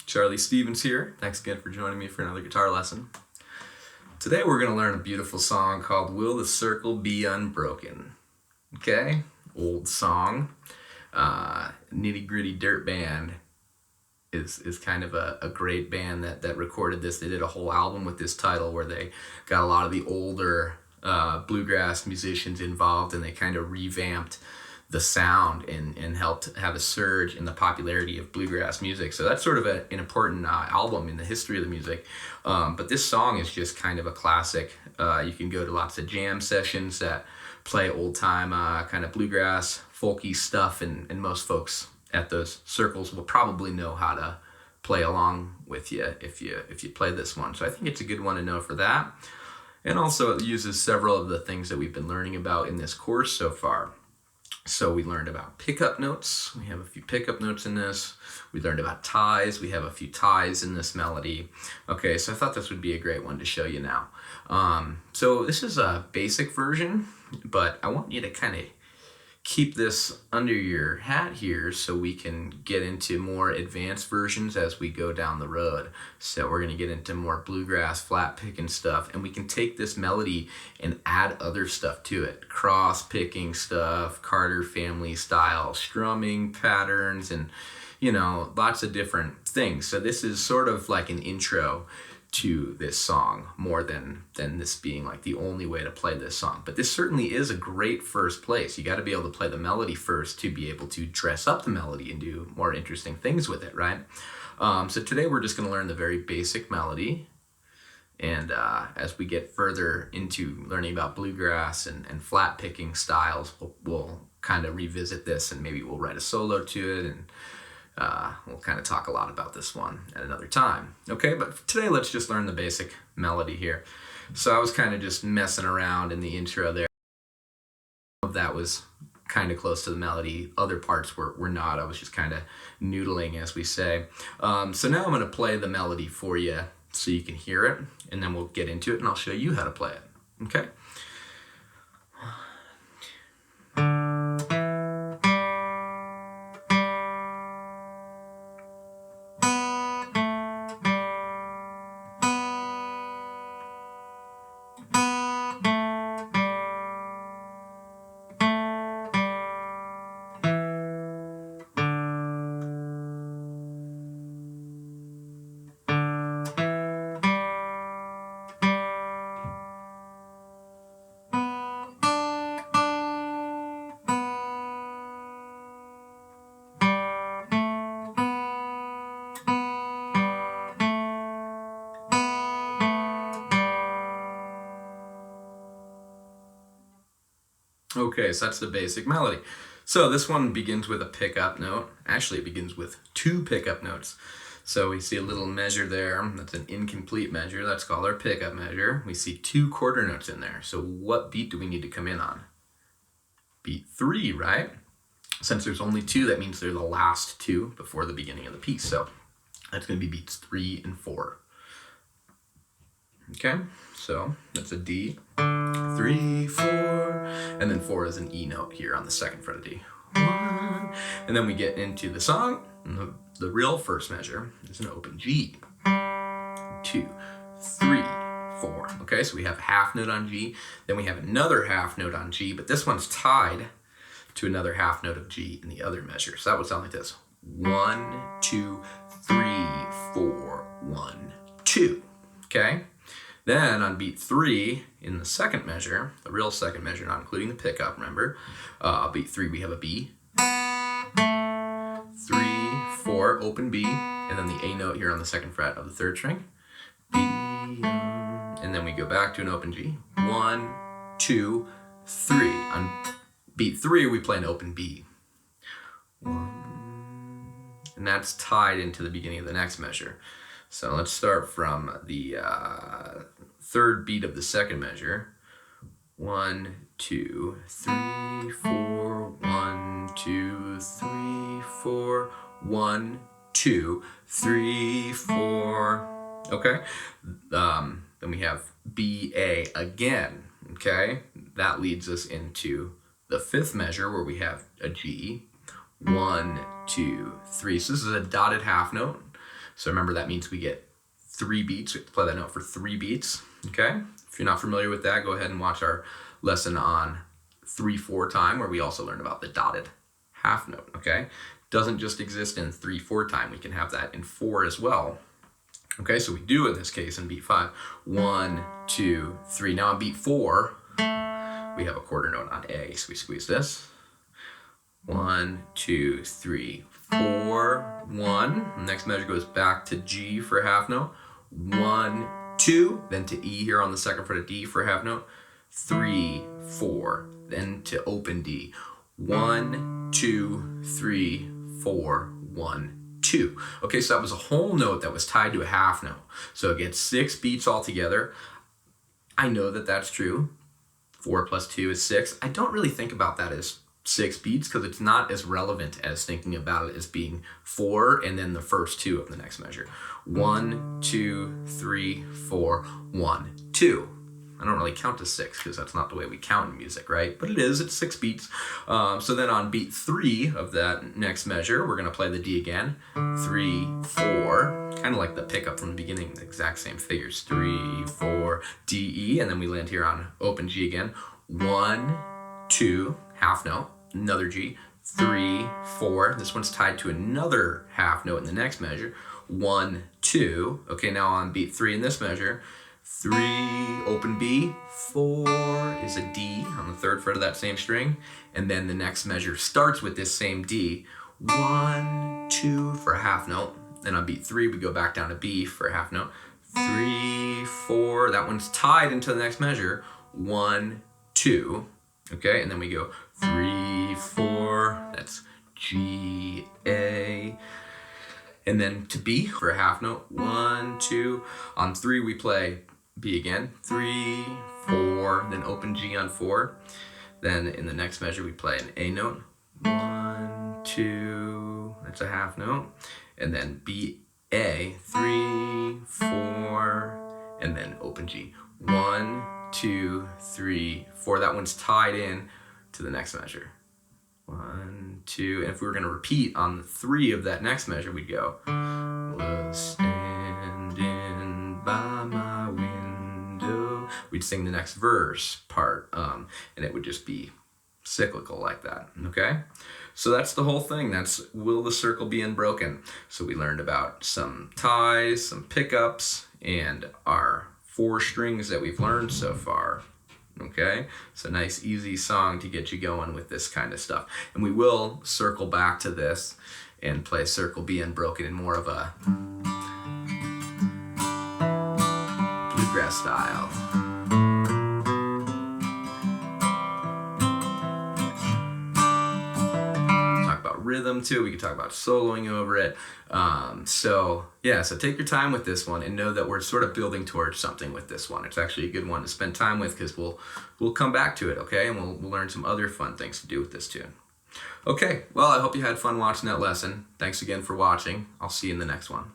Charlie Stevens here. Thanks again for joining me for another guitar lesson. Today we're going to learn a beautiful song called Will the Circle Be Unbroken? Okay, old song. Nitty Gritty Dirt Band is kind of a great band that recorded this. They did a whole album with this title where they got a lot of the older bluegrass musicians involved, and they kind of revamped the sound and helped have a surge in the popularity of bluegrass music. So that's sort of an important album in the history of the music. But this song is just kind of a classic. You can go to lots of jam sessions that play old time kind of bluegrass, folky stuff, and most folks at those circles will probably know how to play along with you if you play this one. So I think it's a good one to know for that. And also it uses several of the things that we've been learning about in this course so far. So we learned about pickup notes. We have a few pickup notes in this. We learned about ties. We have a few ties in this melody. Okay, so I thought this would be a great one to show you now. So this is a basic version, but I want you to kind of keep this under your hat here so we can get into more advanced versions as we go down the road. So we're going to get into more bluegrass, flat picking stuff, and we can take this melody and add other stuff to it. Cross picking stuff, Carter family style strumming patterns, and lots of different things. So this is sort of like an intro to this song more than this being like the only way to play this song. But this certainly is a great first place. You got to be able to play the melody first to be able to dress up the melody and do more interesting things with it, right? So today we're just going to learn the very basic melody. And as we get further into learning about bluegrass and flat picking styles, we'll kind of revisit this, and maybe we'll write a solo to it, and we'll kind of talk a lot about this one at another time. Okay, but today let's just learn the basic melody here. So I was kind of just messing around in the intro there. That was kind of close to the melody. Other parts were not. I was just kind of noodling, as we say. So now I'm going to play the melody for you so you can hear it, and then we'll get into it, and I'll show you how to play it. Okay? Okay, so that's the basic melody. So this one begins with a pickup note. Actually, it begins with two pickup notes. So we see a little measure there. That's an incomplete measure. That's called our pickup measure. We see two quarter notes in there. So what beat do we need to come in on? Beat 3, right? Since there's only two, that means they're the last two before the beginning of the piece. So that's going to be beats 3 and 4. Okay, so that's a D, 3, 4, and then 4 is an E note here on the second fret of D. 1, and then we get into the song, and the real first measure is an open G. 2, 3, 4. Okay, so we have a half note on G, then we have another half note on G, but this one's tied to another half note of G in the other measure. So that would sound like this. 1, 2, 3, 4, 1, 2. Okay? Then on beat 3, in the second measure, the real second measure, not including the pickup, remember, beat 3 we have a B, 3, 4, open B, and then the A note here on the second fret of the third string, B, and then we go back to an open G, 1, 2, 3. On beat 3 we play an open B, 1, and that's tied into the beginning of the next measure. So let's start from the third beat of the second measure. 1, 2, 3, 4, 1, 2, 3, 4, 1, 2, 3, 4. Okay? Then we have B, A again. Okay? That leads us into the fifth measure where we have a G. 1, 2, 3. So this is a dotted half note. So remember, that means we get 3 beats. We have to play that note for 3 beats, okay? If you're not familiar with that, go ahead and watch our lesson on 3/4 time, where we also learned about the dotted half note, okay? Doesn't just exist in 3/4 time. We can have that in 4 as well. Okay, so we do in this case in beat 5. 1, 2, 3. Now on beat 4, we have a quarter note on A, so we squeeze this. 1, 2, 3, 4, 1. The next measure goes back to G for a half note. 1, 2, then to E here on the second fret of D for a half note. 3, 4, then to open D. 1, 2, 3, 4, 1, 2. Okay, so that was a whole note that was tied to a half note. So it gets 6 beats altogether. I know that that's true. 4 plus 2 is 6. I don't really think about that as 6 beats because it's not as relevant as thinking about it as being 4 and then the first 2 of the next measure. 1, 2, 3, 4, 1, 2. I don't really count to 6 because that's not the way we count in music, right? But it's 6 beats. So then on beat 3 of that next measure, we're going to play the D again. 3, 4, kind of like the pickup from the beginning, the exact same figures. 3, 4, D, E, and then we land here on open G again. 1, 2, half note, another G. 3, 4, this one's tied to another half note in the next measure. 1, 2, okay, now on beat 3 in this measure, 3, open B, 4 is a D on the third fret of that same string, and then the next measure starts with this same D. 1, 2 for a half note, then on beat 3 we go back down to B for a half note. 3, 4, that one's tied into the next measure. 1, 2, okay, and then we go 3, 4, that's G, A, and then to B for a half note. 1, 2, on 3 we play B again. 3, 4, then open G on 4. Then in the next measure we play an A note. 1, 2, that's a half note. And then B, A, 3, 4, and then open G. 1, 2, 3, 4. That one's tied in to the next measure. 1, 2, and if we were going to repeat on the 3 of that next measure, we'd go, was standing by my window. We'd sing the next verse part, and it would just be cyclical like that, okay? So that's the whole thing. That's Will the Circle Be Unbroken? So we learned about some ties, some pickups, and our 4 strings that we've learned so far. Okay, it's a nice easy song to get you going with this kind of stuff, and we will circle back to this and play Circle Be Unbroken in more of a bluegrass style. Talk about rhythm too. We could talk about soloing over it. So take your time with this one and know that we're sort of building towards something with this one. It's actually a good one to spend time with because we'll come back to it, okay? And we'll learn some other fun things to do with this tune. Okay, well, I hope you had fun watching that lesson. Thanks again for watching. I'll see you in the next one.